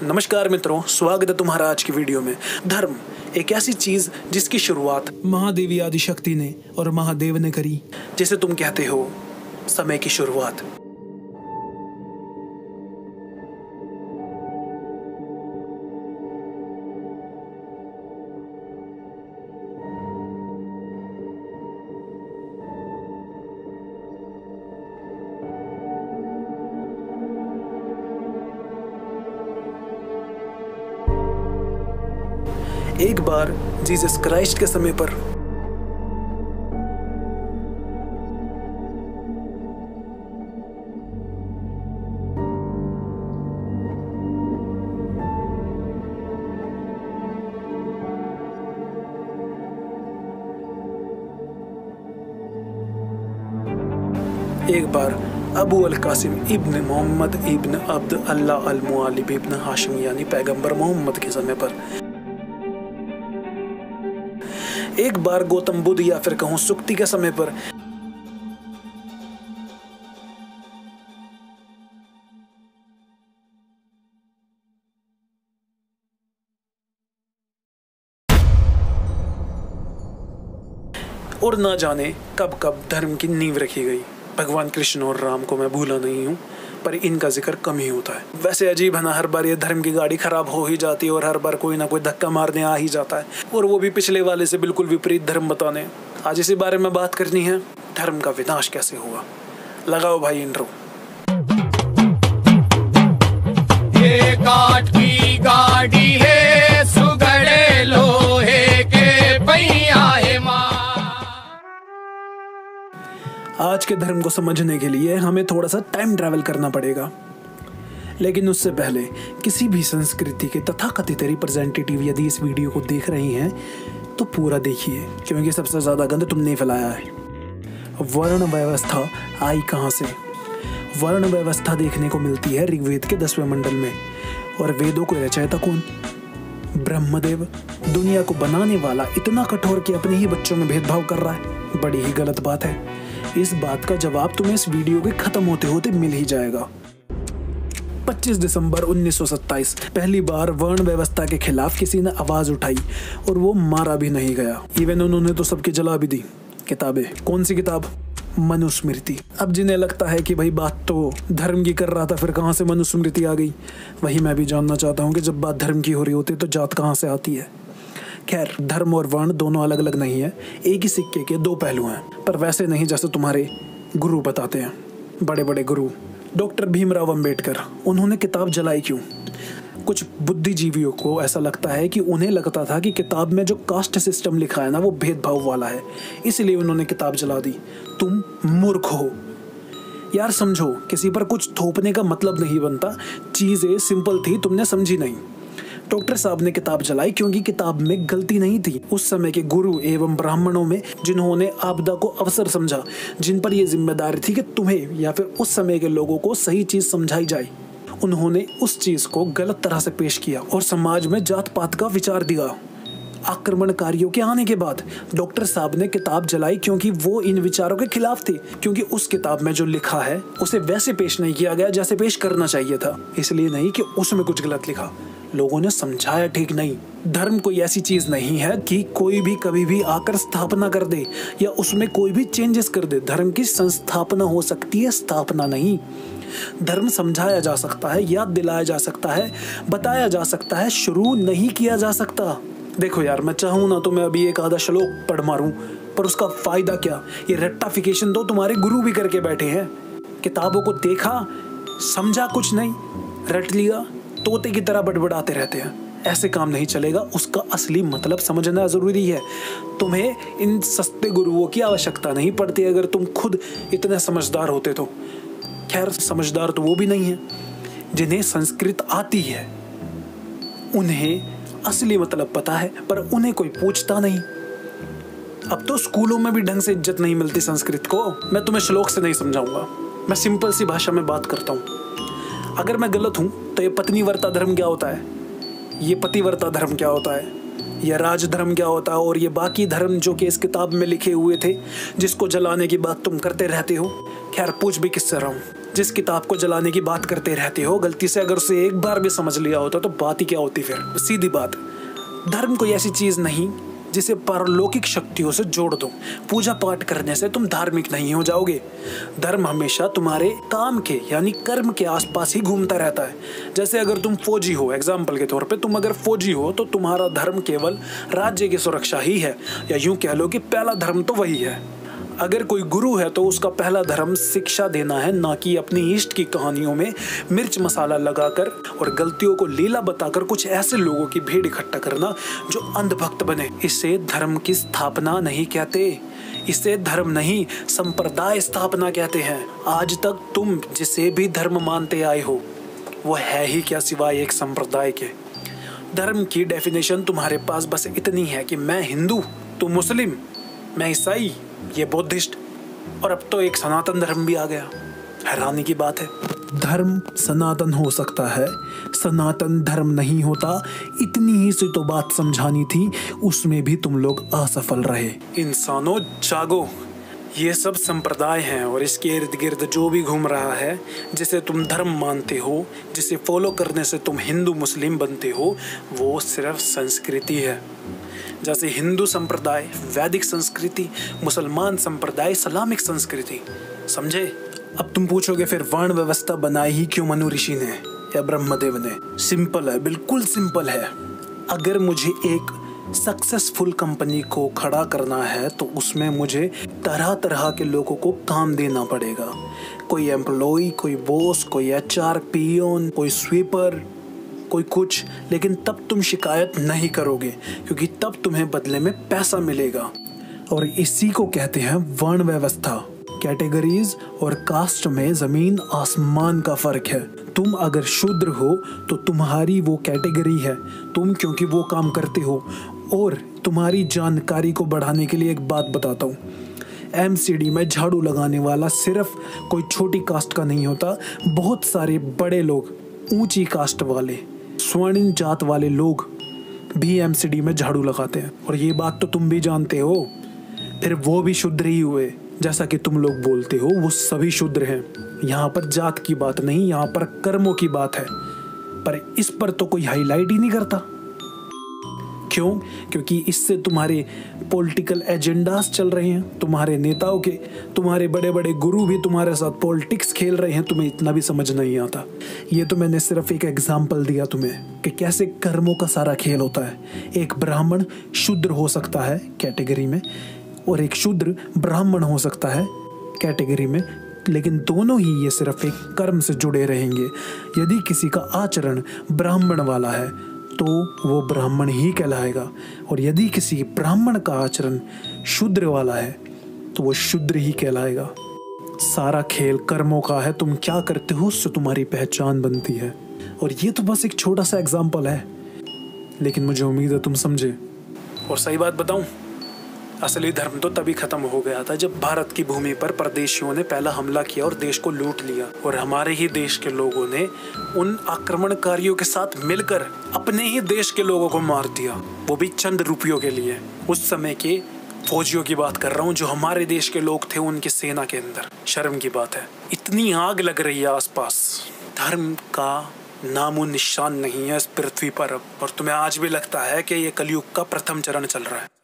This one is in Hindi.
नमस्कार मित्रों, स्वागत है तुम्हारा आज की वीडियो में। धर्म एक ऐसी चीज जिसकी शुरुआत महादेवी आदिशक्ति ने और महादेव ने करी, जिसे तुम कहते हो समय की शुरुआत। एक बार जीसस क्राइस्ट के समय पर एक बार अबू अल कासिम इब्न मोहम्मद इब्न अब्द अल्लाह अल मुआलिब इब्न हाशिम यानी पैगंबर मोहम्मद के समय पर एक बार गौतम बुद्ध या फिर कहूं सुक्ति के समय पर और ना जाने कब कब धर्म की नींव रखी गई। भगवान कृष्ण और राम को मैं भूला नहीं हूँ, पर इनका जिक्र कम ही होता है। वैसे अजीब है ना, हर बार ये धर्म की गाड़ी खराब हो ही जाती है और हर बार कोई ना कोई धक्का मारने आ ही जाता है, और वो भी पिछले वाले से बिल्कुल विपरीत धर्म बताने। आज इसी बारे में बात करनी है, धर्म का विनाश कैसे हुआ। लगाओ भाई इंट्रो। ये काठ की गाड़ी है, सुगड़े लोहे के पहिया है माँ। आज के धर्म को समझने के लिए हमें थोड़ा सा टाइम ट्रैवल करना पड़ेगा, लेकिन उससे पहले किसी भी संस्कृति के तथाकथित रिप्रेजेंटेटिव यदि इस वीडियो को देख रहे हैं तो पूरा देखिए, क्योंकि सबसे ज्यादा गंद तुमने फैलाया है। वर्ण व्यवस्था आई कहाँ से? वर्ण व्यवस्था देखने को मिलती है ऋग्वेद के 10वें मंडल में, और वेदों को रचयिता कौन? ब्रह्मदेव। दुनिया को बनाने वाला इतना कठोर कि अपने ही बच्चों में भेदभाव कर रहा है, बड़ी ही गलत बात है। इस बात का जवाब तुम्हें इस वीडियो के खत्म होते होते मिल ही जाएगा। 25 दिसंबर 1927 पहली बार वर्ण व्यवस्था के खिलाफ किसी ने आवाज उठाई, और वो मारा भी नहीं गया। इवन उन्होंने तो सबकी जला भी दी किताबें। कौन सी किताब? मनुस्मृति। अब जिन्हें लगता है कि भाई बात तो धर्म की कर रहा था, फिर कहाँ से मनुस्मृति आ गई, वही मैं भी जानना चाहता हूँ कि जब बात धर्म की हो रही होती है तो जात कहाँ से आती है। खैर, धर्म और वर्ण दोनों अलग अलग नहीं है, एक ही सिक्के के दो पहलू हैं, पर वैसे नहीं जैसे तुम्हारे गुरु बताते हैं। बड़े बड़े गुरु डॉक्टर भीमराव अंबेडकर, उन्होंने किताब जलाई क्यों? कुछ बुद्धिजीवियों को ऐसा लगता है कि उन्हें लगता था कि किताब में जो कास्ट सिस्टम लिखा है ना, वो भेदभाव वाला है, इसलिए उन्होंने किताब जला दी। तुम मूर्ख हो यार, समझो। किसी पर कुछ थोपने का मतलब नहीं बनता, चीजें सिंपल थी, तुमने समझी नहीं। डॉक्टर साहब ने किताब जलाई क्योंकि किताब में गलती नहीं थी। उस समय के गुरु एवं ब्राह्मणों में जिन्होंने आपदा को अवसर समझा, जिन पर यह जिम्मेदारी थी कि तुम्हें या फिर उस समय के लोगों को सही चीज समझाई जाए, उन्होंने उस चीज को गलत तरह से पेश किया और समाज में जात पात का विचार दिया। आक्रमणकारियों के आने के बाद डॉक्टर साहब ने किताब जलाई क्योंकि वो इन विचारों के खिलाफ थे, क्योंकि उस किताब में जो लिखा है उसे वैसे पेश नहीं किया गया जैसे पेश करना चाहिए था। इसलिए नहीं कि उसमें कुछ गलत लिखा, लोगों ने समझाया ठीक नहीं। धर्म कोई ऐसी चीज नहीं है कि कोई भी कभी भी आकर स्थापना कर दे या उसमें कोई भी चेंजेस कर दे। धर्म की संस्थापना हो सकती है, स्थापना नहीं। धर्म समझाया जा सकता है, याद दिलाया जा सकता है, बताया जा सकता है, शुरू नहीं किया जा सकता। देखो यार, मैं चाहूँ ना तो मैं अभी एक आधा श्लोक पढ़ मारूं, पर उसका फायदा क्या? ये रट्टाफिकेशन तो तुम्हारे गुरु भी करके बैठे हैं। किताबों को देखा, समझा कुछ नहीं, रट लिया, तोते की तरह बड़बड़ाते रहते हैं। ऐसे काम नहीं चलेगा, उसका असली मतलब समझना जरूरी है। तुम्हें इन सस्ते गुरुओं की आवश्यकता नहीं पड़ती अगर तुम खुद इतने समझदार होते तो। खैर, समझदार तो वो भी नहीं है। जिन्हें संस्कृत आती है उन्हें असली मतलब पता है, पर उन्हें कोई पूछता नहीं। अब तो स्कूलों में भी ढंग से इज्जत नहीं मिलती संस्कृत को। मैं तुम्हें श्लोक से नहीं समझाऊंगा, मैं सिंपल सी भाषा में बात करता हूँ। अगर मैं गलत हूं तो ये पत्नीव्रता धर्म क्या होता है, ये पतिव्रता धर्म क्या होता है, ये राज धर्म क्या होता है, और ये बाकी धर्म जो कि इस किताब में लिखे हुए थे, जिसको जलाने की बात तुम करते रहते हो। खैर, पूछ भी किससे रहा हूँ, जिस किताब को जलाने की बात करते रहते हो, गलती से अगर उसे एक बार भी समझ लिया होता तो बात ही क्या होती फिर। सीधी बात, धर्म कोई ऐसी चीज नहीं जिसे पारलौकिक शक्तियों से जोड़ दो। पूजा पाठ करने से तुम धार्मिक नहीं हो जाओगे। धर्म हमेशा तुम्हारे काम के यानी कर्म के आसपास ही घूमता रहता है। जैसे अगर तुम फौजी हो, एग्जाम्पल के तौर पे तुम अगर फौजी हो तो तुम्हारा धर्म केवल राज्य की सुरक्षा ही है, या यूं कह लो कि पहला धर्म तो वही है। अगर कोई गुरु है तो उसका पहला धर्म शिक्षा देना है, ना कि अपनी इष्ट की कहानियों में मिर्च मसाला लगाकर और गलतियों को लीला बताकर कुछ ऐसे लोगों की भीड़ इकट्ठा करना जो अंधभक्त बने। इसे धर्म की स्थापना नहीं कहते, इसे धर्म नहीं संप्रदाय स्थापना कहते हैं। आज तक तुम जिसे भी धर्म मानते आए हो वो है ही क्या सिवाय एक संप्रदाय के। धर्म की डेफिनेशन तुम्हारे पास बस इतनी है कि मैं हिंदू, तू मुस्लिम, मैं ईसाई, ये बुद्धिस्ट, और अब तो एक सनातन धर्म भी आ गया। हैरानी की बात है। धर्म सनातन हो सकता है, सनातन धर्म नहीं होता। इतनी ही से तो बात समझानी थी, उसमें भी तुम लोग असफल रहे। इंसानों जागो, ये सब संप्रदाय हैं और इसके इर्द गिर्द जो भी घूम रहा है, जिसे तुम धर्म मानते हो, जिसे फॉलो करने से तुम हिंदू मुस्लिम बनते हो, वो सिर्फ संस्कृति है। जैसे हिंदू संप्रदाय वैदिक संस्कृति, मुसलमान संप्रदाय इस्लामिक संस्कृति, समझे। अब तुम पूछोगे फिर वर्ण व्यवस्था बनाई ही क्यों मनु ऋषि ने या ब्रह्मदेव ने? सिंपल है, बिल्कुल सिंपल है। अगर मुझे एक सक्सेसफुल कंपनी को खड़ा करना है तो उसमें मुझे तरह तरह के लोगों को काम देना पड़ेगा। कोई एम्प्लॉय, कोई बॉस, कोई HR, पियोन, कोई स्वीपर, कोई कुछ, लेकिन तब तुम शिकायत नहीं करोगे क्योंकि तब तुम्हें बदले में पैसा मिलेगा। और इसी को कहते हैं वर्ण व्यवस्था। कैटेगरीज और कास्ट में जमीन आसमान का फर्क है। तुम अगर शूद्र हो तो तुम्हारी वो कैटेगरी है, तुम क्योंकि वो काम करते हो। और तुम्हारी जानकारी को बढ़ाने के लिए एक बात बताता हूँ, MCD में झाड़ू लगाने वाला सिर्फ कोई छोटी कास्ट का नहीं होता। बहुत सारे बड़े लोग, ऊंची कास्ट वाले, स्वर्णिम जात वाले लोग भी MCD में झाड़ू लगाते हैं। और ये बात तो तुम भी जानते हो। फिर वो भी शूद्र ही हुए, जैसा कि तुम लोग बोलते हो वो सभी शूद्र हैं। यहाँ पर जात की बात नहीं, यहाँ पर कर्मों की बात है। पर इस पर तो कोई हाईलाइट ही नहीं करता। क्यों? क्योंकि इससे तुम्हारे पॉलिटिकल एजेंडास चल रहे हैं, तुम्हारे नेताओं के, तुम्हारे बड़े बड़े गुरु भी तुम्हारे साथ पॉलिटिक्स खेल रहे हैं। तुम्हें इतना भी समझ नहीं आता। ये तो मैंने सिर्फ एक एग्जाम्पल दिया तुम्हें कि कैसे कर्मों का सारा खेल होता है। एक ब्राह्मण शूद्र हो सकता है कैटेगरी में, और एक शूद्र ब्राह्मण हो सकता है कैटेगरी में, लेकिन दोनों ही ये सिर्फ एक कर्म से जुड़े रहेंगे। यदि किसी का आचरण ब्राह्मण वाला है तो वो ब्राह्मण ही कहलाएगा, और यदि किसी ब्राह्मण का आचरण शूद्र वाला है तो वो शूद्र ही कहलाएगा। सारा खेल कर्मों का है। तुम क्या करते हो उससे तुम्हारी पहचान बनती है। और ये तो बस एक छोटा सा एग्जाम्पल है, लेकिन मुझे उम्मीद है तुम समझे। और सही बात बताऊं, असली धर्म तो तभी खत्म हो गया था जब भारत की भूमि पर परदेशियों ने पहला हमला किया और देश को लूट लिया, और हमारे ही देश के लोगों ने उन आक्रमणकारियों के साथ मिलकर अपने ही देश के लोगों को मार दिया, वो भी चंद रुपयों के लिए। उस समय के फौजियों की बात कर रहा हूँ जो हमारे देश के लोग थे उनकी सेना के अंदर। शर्म की बात है, इतनी आग लग रही है आसपास, धर्म का नामो निशान नहीं है इस पृथ्वी पर अब। और तुम्हें आज भी लगता है कि ये कलयुग का प्रथम चरण चल रहा है।